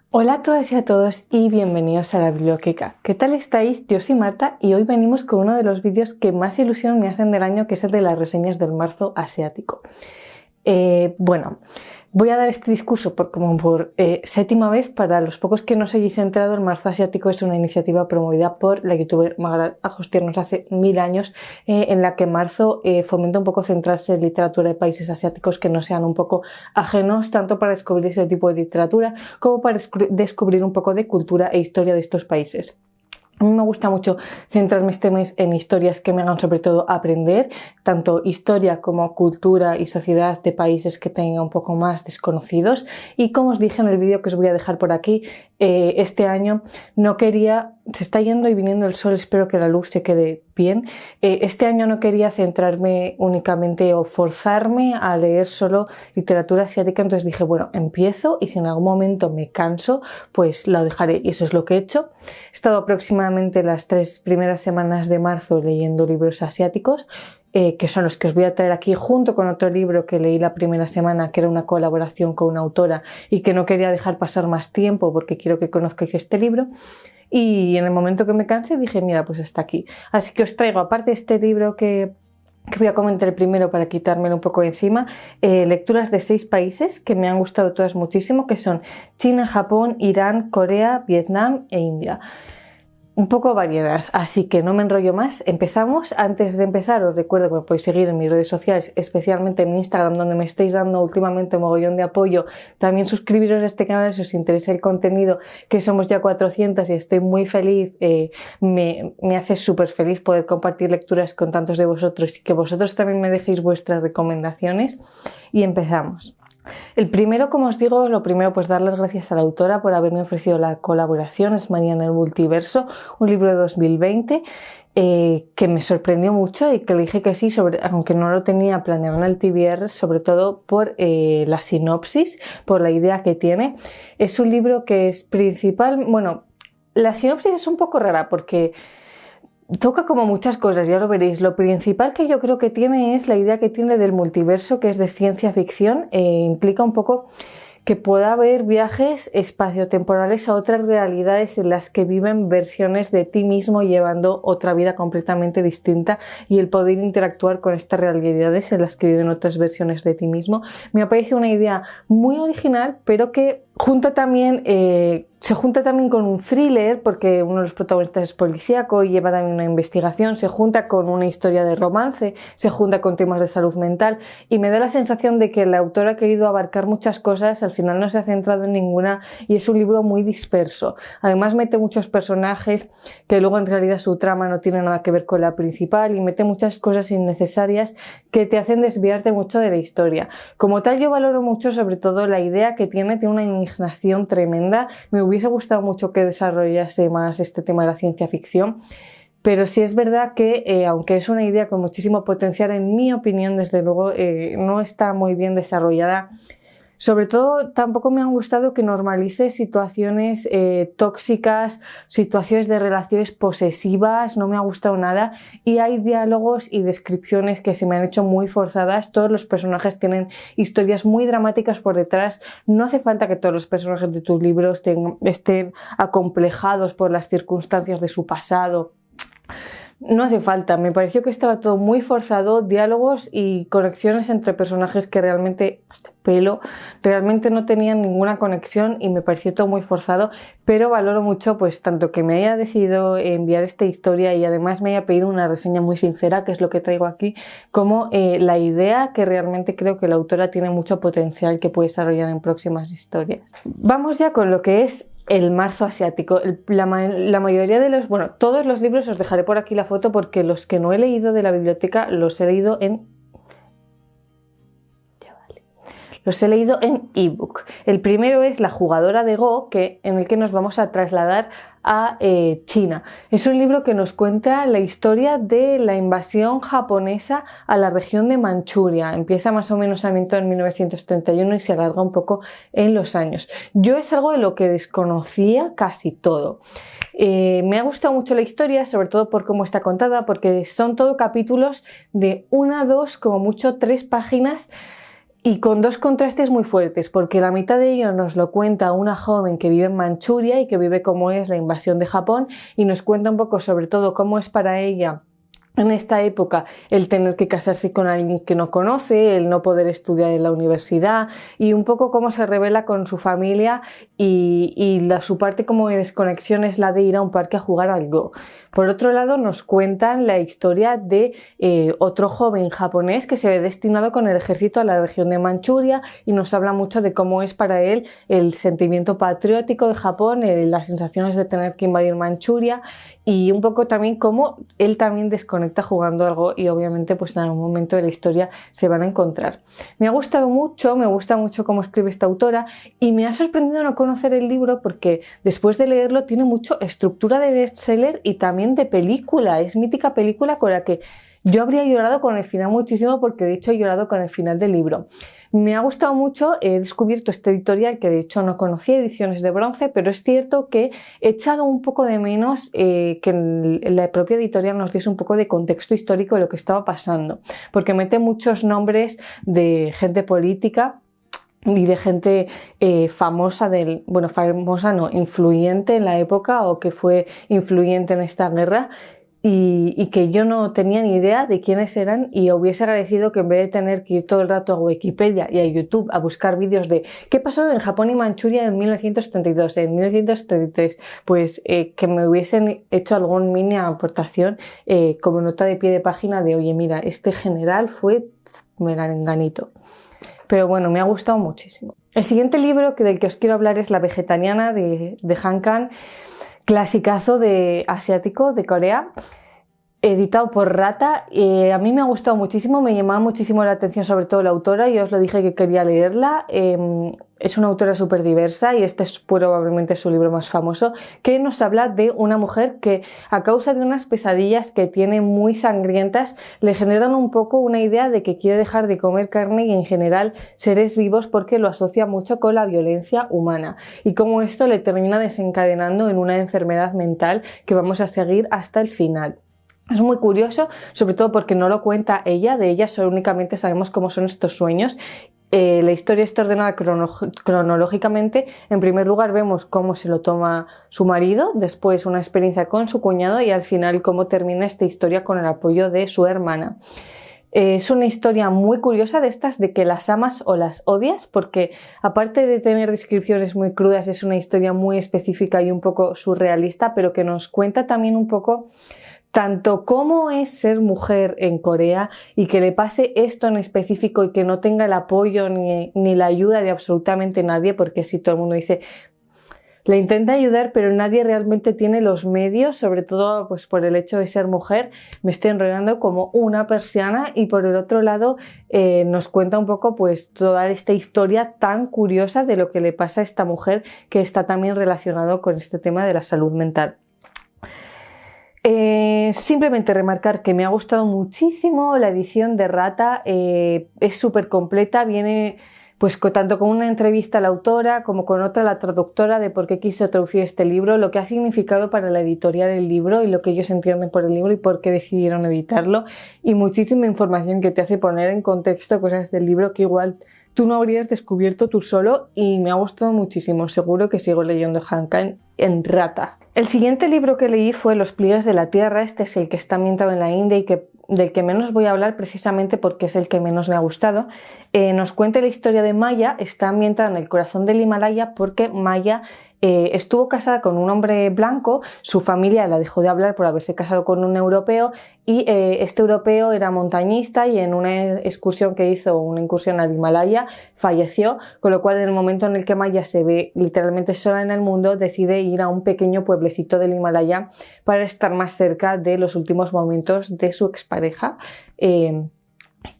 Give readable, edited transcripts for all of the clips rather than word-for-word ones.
Hola a todas y a todos y bienvenidos a la biblioteca. ¿Qué tal estáis? Yo soy Marta y hoy venimos con uno de los vídeos que más ilusión me hacen del año, que es el de las reseñas del marzo asiático. Voy a dar este discurso por séptima vez. Para los pocos que no os hayáis enterado, el marzo asiático es una iniciativa promovida por la youtuber Magda Agostiernos hace 1000 años, en la que marzo fomenta un poco centrarse en literatura de países asiáticos que no sean un poco ajenos, tanto para descubrir ese tipo de literatura como para descubrir un poco de cultura e historia de estos países. A mí me gusta mucho centrarme este mes en historias que me hagan sobre todo aprender, tanto historia como cultura y sociedad de países que tenga un poco más desconocidos. Y como os dije en el vídeo que os voy a dejar por aquí, este año se está yendo y viniendo el sol, espero que la luz se quede bien. Este año no quería centrarme únicamente o forzarme a leer solo literatura asiática, entonces dije, bueno, empiezo y si en algún momento me canso, pues lo dejaré, y eso es lo que he hecho. He estado aproximadamente las 3 primeras semanas de marzo leyendo libros asiáticos, que son los que os voy a traer aquí junto con otro libro que leí la primera semana, que era una colaboración con una autora y que no quería dejar pasar más tiempo porque quiero que conozcáis este libro. Y en el momento que me cansé dije, mira, pues hasta aquí. Así que os traigo, aparte de este libro que voy a comentar primero para quitármelo un poco de encima, lecturas de 6 países que me han gustado todas muchísimo, que son China, Japón, Irán, Corea, Vietnam e India. Un poco variedad, así que no me enrollo más, empezamos. Antes de empezar os recuerdo que me podéis seguir en mis redes sociales, especialmente en Instagram, donde me estáis dando últimamente mogollón de apoyo. También suscribiros a este canal si os interesa el contenido, que somos ya 400 y estoy muy feliz. Me hace súper feliz poder compartir lecturas con tantos de vosotros y que vosotros también me dejéis vuestras recomendaciones. Y empezamos. El primero, como os digo, lo primero, pues dar las gracias a la autora por haberme ofrecido la colaboración. Es María en el Multiverso, un libro de 2020 que me sorprendió mucho y que le dije que sí, aunque no lo tenía planeado en el TBR, sobre todo por la sinopsis, por la idea que tiene. Es un libro que es principal, bueno, la sinopsis es un poco rara porque toca como muchas cosas, ya lo veréis. Lo principal que yo creo que tiene es la idea que tiene del multiverso, que es de ciencia ficción. Implica un poco que pueda haber viajes espaciotemporales a otras realidades en las que viven versiones de ti mismo llevando otra vida completamente distinta, y el poder interactuar con estas realidades en las que viven otras versiones de ti mismo. Me parece una idea muy original, pero que se junta también con un thriller, porque uno de los protagonistas es policíaco y lleva también una investigación, se junta con una historia de romance, se junta con temas de salud mental, y me da la sensación de que el autor ha querido abarcar muchas cosas, al final no se ha centrado en ninguna y es un libro muy disperso. Además mete muchos personajes que luego en realidad su trama no tiene nada que ver con la principal, y mete muchas cosas innecesarias que te hacen desviarte mucho de la historia. Como tal, yo valoro mucho sobre todo la idea que tiene una imaginación tremenda. Me hubiese gustado mucho que desarrollase más este tema de la ciencia ficción, pero sí es verdad que aunque es una idea con muchísimo potencial, en mi opinión, desde luego, no está muy bien desarrollada. Sobre todo, tampoco me han gustado que normalice situaciones tóxicas, situaciones de relaciones posesivas, no me ha gustado nada, y hay diálogos y descripciones que se me han hecho muy forzadas. Todos los personajes tienen historias muy dramáticas por detrás. No hace falta que todos los personajes de tus libros estén acomplejados por las circunstancias de su pasado. No hace falta, me pareció que estaba todo muy forzado, diálogos y conexiones entre personajes que realmente no tenían ninguna conexión, y me pareció todo muy forzado. Pero valoro mucho pues tanto que me haya decidido enviar esta historia y además me haya pedido una reseña muy sincera, que es lo que traigo aquí, como la idea que realmente creo que la autora tiene mucho potencial que puede desarrollar en próximas historias. Vamos ya con lo que es el marzo asiático. La mayoría de todos los libros, os dejaré por aquí la foto porque los que no he leído de la biblioteca los he leído en ebook. El primero es La jugadora de Go, en el que nos vamos a trasladar a China. Es un libro que nos cuenta la historia de la invasión japonesa a la región de Manchuria. Empieza más o menos en 1931 y se alarga un poco en los años. Yo es algo de lo que desconocía casi todo. Me ha gustado mucho la historia, sobre todo por cómo está contada, porque son todo capítulos de 1, 2, como mucho 3 páginas, y con dos contrastes muy fuertes, porque la mitad de ello nos lo cuenta una joven que vive en Manchuria y que vive cómo es la invasión de Japón, y nos cuenta un poco sobre todo cómo es para ella en esta época el tener que casarse con alguien que no conoce, el no poder estudiar en la universidad, y un poco cómo se revela con su familia, y su parte como de desconexión es la de ir a un parque a jugar al Go. Por otro lado, nos cuentan la historia de otro joven japonés que se ve destinado con el ejército a la región de Manchuria, y nos habla mucho de cómo es para él el sentimiento patriótico de Japón, las sensaciones de tener que invadir Manchuria, y un poco también cómo él también desconecta jugando algo, y obviamente pues en algún momento de la historia se van a encontrar. Me ha gustado mucho, me gusta mucho cómo escribe esta autora, y me ha sorprendido no conocer el libro porque después de leerlo tiene mucho estructura de bestseller y también de película. Es mítica película con la que yo habría llorado con el final muchísimo, porque de hecho he llorado con el final del libro. Me ha gustado mucho, he descubierto este editorial que de hecho no conocía, Ediciones de Bronce, pero es cierto que he echado un poco de menos que en la propia editorial nos diese un poco de contexto histórico de lo que estaba pasando, porque mete muchos nombres de gente política y de gente famosa, famosa no, influyente en la época, o que fue influyente en esta guerra, y que yo no tenía ni idea de quiénes eran, y hubiese agradecido que en vez de tener que ir todo el rato a Wikipedia y a YouTube a buscar vídeos de qué pasó en Japón y Manchuria en 1932, en 1933, pues que me hubiesen hecho algún mini aportación como nota de pie de página de oye, mira, este general fue meranganito. Pero bueno, me ha gustado muchísimo. El siguiente libro del que os quiero hablar es La vegetariana de Han Kang, clasicazo asiático de Corea, editado por Rata. A mí me ha gustado muchísimo, me llamaba muchísimo la atención sobre todo la autora, y os lo dije que quería leerla. Es una autora súper diversa, y este es probablemente su libro más famoso, que nos habla de una mujer que a causa de unas pesadillas que tiene muy sangrientas le generan un poco una idea de que quiere dejar de comer carne y en general seres vivos, porque lo asocia mucho con la violencia humana, y cómo esto le termina desencadenando en una enfermedad mental que vamos a seguir hasta el final. Es muy curioso, sobre todo porque no lo cuenta ella, de ella solo únicamente sabemos cómo son estos sueños. La historia está ordenada cronológicamente. En primer lugar vemos cómo se lo toma su marido, después una experiencia con su cuñado, y al final cómo termina esta historia con el apoyo de su hermana. Es una historia muy curiosa, de estas de que las amas o las odias, porque aparte de tener descripciones muy crudas, es una historia muy específica y un poco surrealista, pero que nos cuenta también un poco tanto cómo es ser mujer en Corea, y que le pase esto en específico y que no tenga el apoyo ni la ayuda de absolutamente nadie, porque si todo el mundo dice, le intenta ayudar pero nadie realmente tiene los medios, sobre todo pues por el hecho de ser mujer. Me estoy enrollando como una persiana, y por el otro lado nos cuenta un poco pues toda esta historia tan curiosa de lo que le pasa a esta mujer, que está también relacionado con este tema de la salud mental. Simplemente remarcar que me ha gustado muchísimo la edición de Rata, es súper completa, viene pues tanto con una entrevista a la autora como con otra, la traductora, de por qué quiso traducir este libro, lo que ha significado para la editorial el libro y lo que ellos entienden por el libro y por qué decidieron editarlo, y muchísima información que te hace poner en contexto cosas del libro que igual tú no habrías descubierto tú solo, y me ha gustado muchísimo. Seguro que sigo leyendo Han Kang en Rata. El siguiente libro que leí fue Los pliegues de la tierra. Este es el que está ambientado en la India y del que menos voy a hablar precisamente porque es el que menos me ha gustado. Nos cuenta la historia de Maya, está ambientada en el corazón del Himalaya, porque Maya estuvo casada con un hombre blanco, su familia la dejó de hablar por haberse casado con un europeo, y este europeo era montañista, y en una excursión que hizo, una incursión al Himalaya, falleció, con lo cual en el momento en el que Maya se ve literalmente sola en el mundo, decide ir a un pequeño pueblecito del Himalaya para estar más cerca de los últimos momentos de su expareja,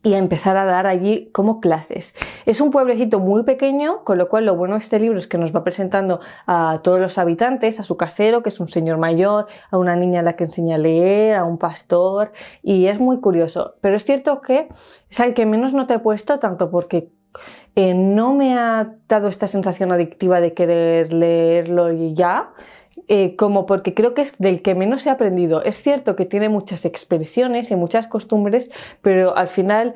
y a empezar a dar allí como clases. Es un pueblecito muy pequeño, con lo cual lo bueno de este libro es que nos va presentando a todos los habitantes, a su casero, que es un señor mayor, a una niña a la que enseña a leer, a un pastor, y es muy curioso. Pero es cierto que es al que menos no te he puesto, tanto porque no me ha dado esta sensación adictiva de querer leerlo y ya, como porque creo que es del que menos he aprendido. Es cierto que tiene muchas expresiones y muchas costumbres, pero al final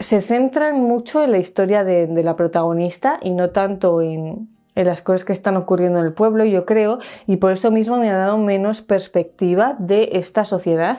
se centran mucho en la historia de la protagonista y no tanto en las cosas que están ocurriendo en el pueblo, yo creo, y por eso mismo me ha dado menos perspectiva de esta sociedad,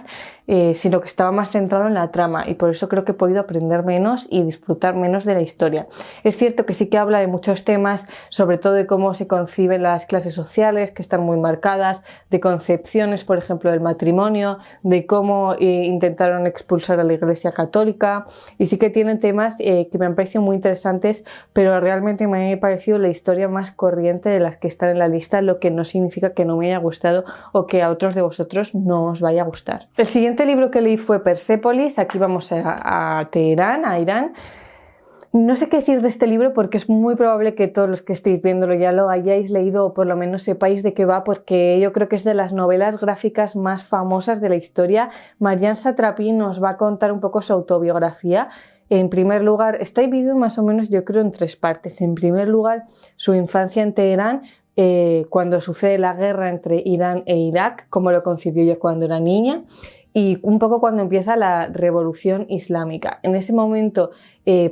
sino que estaba más centrado en la trama, y por eso creo que he podido aprender menos y disfrutar menos de la historia. Es cierto que sí que habla de muchos temas, sobre todo de cómo se conciben las clases sociales, que están muy marcadas, de concepciones, por ejemplo, del matrimonio, de cómo intentaron expulsar a la Iglesia Católica, y sí que tienen temas que me han parecido muy interesantes, pero realmente me ha parecido la historia más corriente de las que están en la lista, lo que no significa que no me haya gustado o que a otros de vosotros no os vaya a gustar. El siguiente libro que leí fue Persépolis. Aquí vamos a Teherán, a Irán. No sé qué decir de este libro porque es muy probable que todos los que estéis viéndolo ya lo hayáis leído o por lo menos sepáis de qué va, porque yo creo que es de las novelas gráficas más famosas de la historia. Marjane Satrapi nos va a contar un poco su autobiografía. En primer lugar, está dividido más o menos yo creo en 3 partes. En primer lugar, su infancia en Teherán, cuando sucede la guerra entre Irán e Irak, cómo lo concibió ella cuando era niña, y un poco cuando empieza la revolución islámica. En ese momento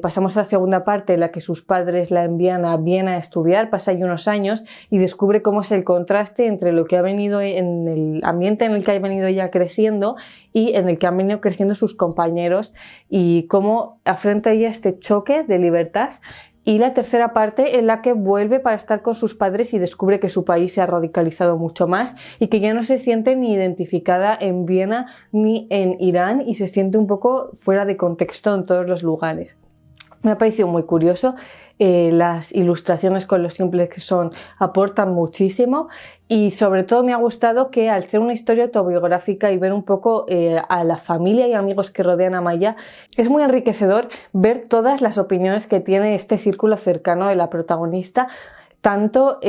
pasamos a la segunda parte en la que sus padres la envían a Viena a estudiar, pasa ahí unos años y descubre cómo es el contraste entre lo que ha venido en el ambiente en el que ha venido ella creciendo y en el que han venido creciendo sus compañeros y cómo afronta ella este choque de libertad. Y la tercera parte en la que vuelve para estar con sus padres y descubre que su país se ha radicalizado mucho más y que ya no se siente ni identificada en Viena ni en Irán y se siente un poco fuera de contexto en todos los lugares. Me ha parecido muy curioso. Las ilustraciones con lo simples que son aportan muchísimo y sobre todo me ha gustado que al ser una historia autobiográfica y ver un poco a la familia y amigos que rodean a Maya, es muy enriquecedor ver todas las opiniones que tiene este círculo cercano de la protagonista, tanto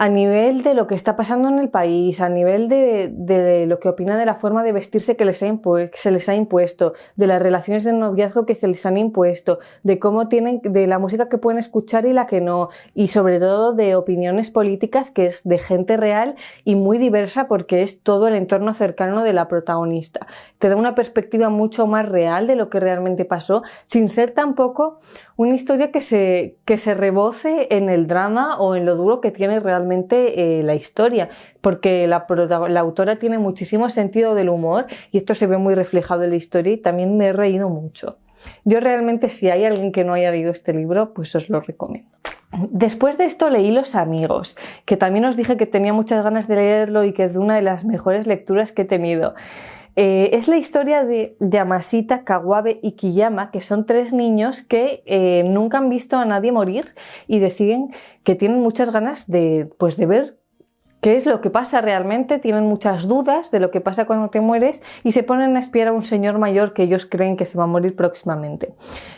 a nivel de lo que está pasando en el país, a nivel de lo que opina de la forma de vestirse que se les ha impuesto, de las relaciones de noviazgo que se les han impuesto, de cómo tienen, de la música que pueden escuchar y la que no, y sobre todo de opiniones políticas que es de gente real y muy diversa porque es todo el entorno cercano de la protagonista. Te da una perspectiva mucho más real de lo que realmente pasó, sin ser tampoco una historia que se reboce en el drama o en lo duro que tiene realmente la historia, porque la autora tiene muchísimo sentido del humor y esto se ve muy reflejado en la historia y también me he reído mucho. Yo realmente, si hay alguien que no haya leído este libro, pues os lo recomiendo. Después de esto leí Los amigos, que también os dije que tenía muchas ganas de leerlo y que es una de las mejores lecturas que he tenido. Es la historia de Yamashita, Kawabe y Kiyama, que son 3 niños que nunca han visto a nadie morir y deciden que tienen muchas ganas de ver qué es lo que pasa realmente, tienen muchas dudas de lo que pasa cuando te mueres y se ponen a espiar a un señor mayor que ellos creen que se va a morir próximamente.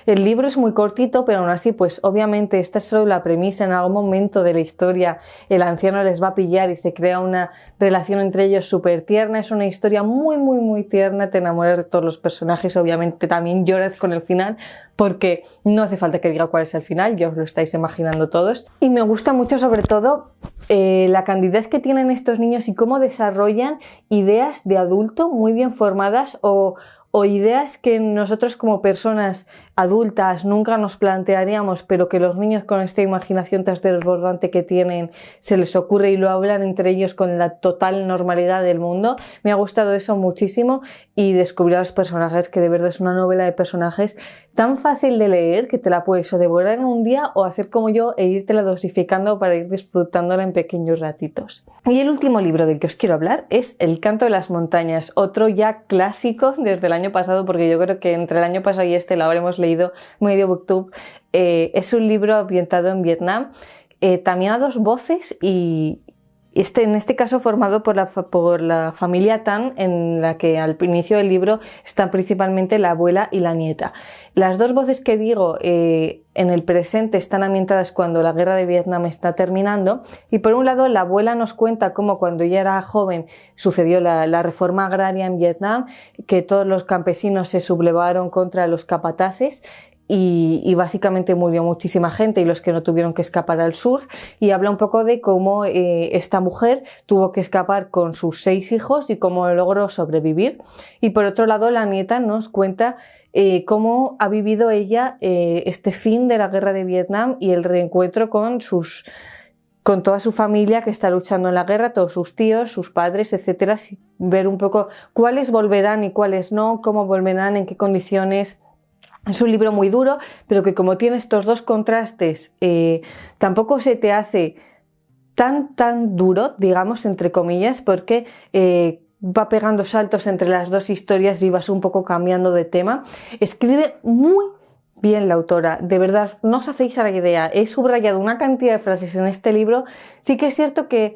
El libro es muy cortito, pero aún así, pues obviamente esta es solo la premisa. En algún momento de la historia el anciano les va a pillar y se crea una relación entre ellos súper tierna. Es una historia muy, muy, muy tierna, te enamoras de todos los personajes, obviamente también lloras con el final, porque no hace falta que diga cuál es el final, ya os lo estáis imaginando todos. Y me gusta mucho sobre todo la candidez que tienen estos niños y cómo desarrollan ideas de adulto muy bien formadas o ideas que nosotros como personas adultas nunca nos plantearíamos, pero que los niños con esta imaginación tan desbordante que tienen se les ocurre y lo hablan entre ellos con la total normalidad del mundo. Me ha gustado eso muchísimo y descubrir a los personajes, que de verdad es una novela de personajes tan fácil de leer que te la puedes o devorar en un día o hacer como yo e irtela dosificando para ir disfrutándola en pequeños ratitos. Y el último libro del que os quiero hablar es El canto de las montañas, otro ya clásico desde el año pasado, porque yo creo que entre el año pasado y este lo habremos leído medio booktube. Es un libro ambientado en Vietnam, también a 2 voces y en este caso formado por la familia Tan, en la que al inicio del libro están principalmente la abuela y la nieta. Las 2 voces que digo en el presente están ambientadas cuando la guerra de Vietnam está terminando y por un lado la abuela nos cuenta cómo cuando ella era joven sucedió la reforma agraria en Vietnam, que todos los campesinos se sublevaron contra los capataces y básicamente murió muchísima gente y los que no tuvieron que escapar al sur, y habla un poco de cómo esta mujer tuvo que escapar con sus 6 hijos y cómo logró sobrevivir. Y por otro lado, la nieta nos cuenta cómo ha vivido ella este fin de la guerra de Vietnam y el reencuentro con toda su familia que está luchando en la guerra, todos sus tíos, sus padres, etcétera, ver un poco cuáles volverán y cuáles no, cómo volverán, en qué condiciones. Es un libro muy duro, pero que como tiene estos dos contrastes, tampoco se te hace tan duro, digamos, entre comillas, porque va pegando saltos entre las dos historias y vas un poco cambiando de tema. Escribe muy bien la autora, de verdad, no os hacéis a la idea. He subrayado una cantidad de frases en este libro. Sí que es cierto que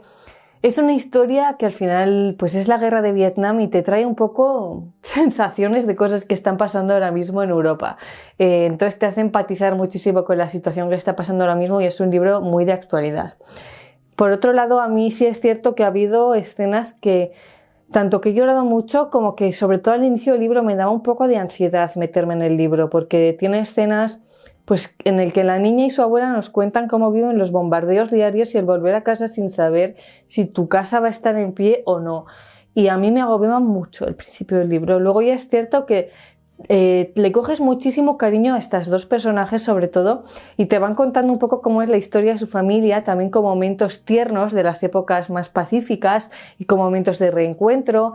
es una historia que al final pues es la guerra de Vietnam y te trae un poco sensaciones de cosas que están pasando ahora mismo en Europa. Entonces te hace empatizar muchísimo con la situación que está pasando ahora mismo y es un libro muy de actualidad. Por otro lado, a mí sí es cierto que ha habido escenas que tanto que he llorado mucho como que sobre todo al inicio del libro me daba un poco de ansiedad meterme en el libro porque tiene escenas pues en el que la niña y su abuela nos cuentan cómo viven los bombardeos diarios y el volver a casa sin saber si tu casa va a estar en pie o no. Y a mí me agobiaba mucho el principio del libro. Luego ya es cierto que le coges muchísimo cariño a estas dos personajes sobre todo y te van contando un poco cómo es la historia de su familia, también con momentos tiernos de las épocas más pacíficas y con momentos de reencuentro,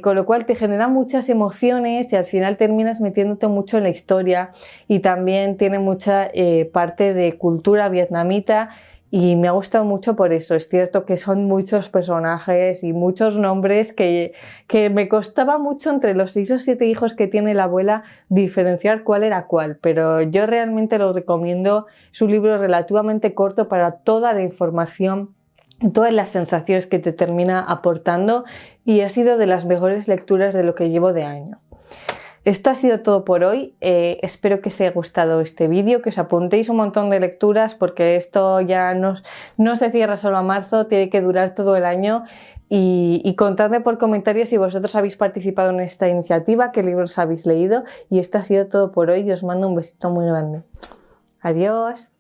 con lo cual te genera muchas emociones y al final terminas metiéndote mucho en la historia, y también tiene mucha parte de cultura vietnamita. Y me ha gustado mucho por eso. Es cierto que son muchos personajes y muchos nombres que me costaba mucho entre los 6 o 7 hijos que tiene la abuela diferenciar cuál era cuál. Pero yo realmente lo recomiendo. Es un libro relativamente corto para toda la información, todas las sensaciones que te termina aportando, y ha sido de las mejores lecturas de lo que llevo de año. Esto ha sido todo por hoy. Espero que os haya gustado este vídeo, que os apuntéis un montón de lecturas porque esto ya no se cierra solo a marzo, tiene que durar todo el año. Y contadme por comentarios si vosotros habéis participado en esta iniciativa, qué libros habéis leído. Y esto ha sido todo por hoy y os mando un besito muy grande. Adiós.